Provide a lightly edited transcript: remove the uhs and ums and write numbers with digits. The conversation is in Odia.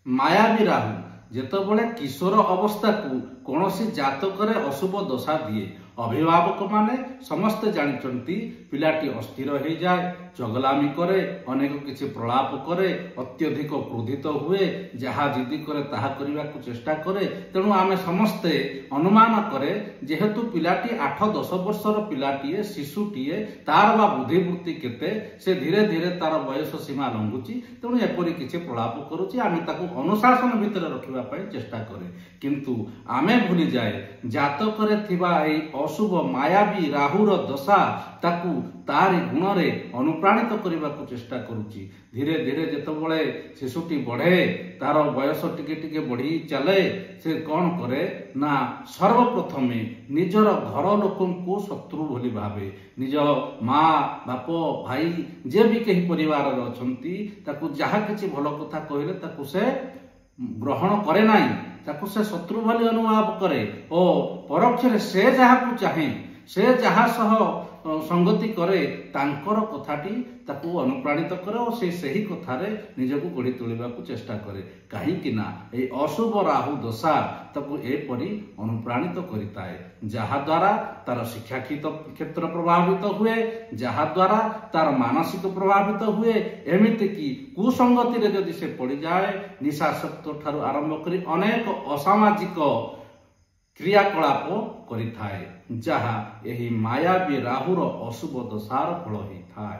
ମାୟାବୀ ରାହୁ ଯେତେବେଳେ କିଶୋର ଅବସ୍ଥାକୁ କୌଣସି ଜାତକରେ ଅଶୁଭ ଦଶା ଦିଏ, ଅଭିଭାବକ ମାନେ ସମସ୍ତେ ଜାଣିଛନ୍ତି ପିଲାଟି ଅସ୍ଥିର ହେଇଯାଏ, ଚଗଲାମି କରେ, ଅନେକ କିଛି ପ୍ରଳାପ କରେ, ଅତ୍ୟଧିକ କ୍ରୋଧିତ ହୁଏ, ଯାହା ଜିଦି କରେ ତାହା କରିବାକୁ ଚେଷ୍ଟା କରେ। ତେଣୁ ଆମେ ସମସ୍ତେ ଅନୁମାନ କରେ ଯେହେତୁ ପିଲାଟି 8-10 ବର୍ଷର ପିଲାଟିଏ, ଶିଶୁଟିଏ, ତାର ବା ବୁଦ୍ଧିବୃତ୍ତି କେତେ, ସେ ଧୀରେ ଧୀରେ ତାର ବୟସ ସୀମା ଲଙ୍ଘୁଛି, ତେଣୁ ଏପରି କିଛି ପ୍ରଳାପ କରୁଛି, ଆମେ ତାକୁ ଅନୁଶାସନ ଭିତରେ ରଖିବା ପାଇଁ ଚେଷ୍ଟା କରେ। କିନ୍ତୁ ଆମେ ଭୁଲିଯାଏ ଜାତକରେ ଥିବା ଏହି ଅଶୁଭ ମାୟାବୀ ରାହୁର ଦଶା ତାକୁ ତାରି ଗୁଣରେ ଅନୁପ୍ରାଣିତ କରିବାକୁ ଚେଷ୍ଟା କରୁଛି। ଧୀରେ ଧୀରେ ଯେତେବେଳେ ଶିଶୁଟି ବଢେ, ତାର ବୟସ ଟିକେ ଟିକେ ବଢି ଚାଲେ, ସେ କଣ କରେ ନା ସର୍ବପ୍ରଥମେ ନିଜର ଘର ଲୋକଙ୍କୁ ଶତ୍ରୁ ବୋଲି ଭାବେ। ନିଜ ମା, ବାପ, ଭାଇ ଯିଏ ବି କେହି ପରିବାରରେ ଅଛନ୍ତି, ତାକୁ ଯାହା କିଛି ଭଲ କଥା କହିଲେ ତାକୁ ସେ ଗ୍ରହଣ କରେ ନାହିଁ, ତାକୁ ସେ ଶତ୍ରୁ ବୋଲି ଅନୁଭବ କରେ ଓ ପରୋକ୍ଷରେ ସେ ଯାହାକୁ ଚାହେଁ, ସେ ଯାହା ସହ ସଂଗତି କରେ, ତାଙ୍କର କଥାଟି ତାକୁ ଅନୁପ୍ରାଣିତ କରେ ଓ ସେ ସେହି କଥାରେ ନିଜକୁ ଗଢ଼ି ତୋଳିବାକୁ ଚେଷ୍ଟା କରେ। କାହିଁକି ନା ଏହି ଅଶୁଭ ରାହୁ ଦଶା ତାକୁ ଏପରି ଅନୁପ୍ରାଣିତ କରିଥାଏ, ଯାହାଦ୍ୱାରା ତାର ଶିକ୍ଷା କ୍ଷେତ୍ର ପ୍ରଭାବିତ ହୁଏ, ଯାହାଦ୍ୱାରା ତାର ମାନସିକ ପ୍ରଭାବିତ ହୁଏ। ଏମିତିକି କୁସଙ୍ଗତିରେ ଯଦି ସେ ପଡ଼ିଯାଏ, ନିଶାସକ୍ତ ଠାରୁ ଆରମ୍ଭ କରି ଅନେକ ଅସାମାଜିକ କ୍ରିୟାକଳାପ କରିଥାଏ, ଯାହା ଏହି ମାୟାବୀ ରାହୁର ଅଶୁଭ ଦଶାର ଫଳ ହେଇଥାଏ।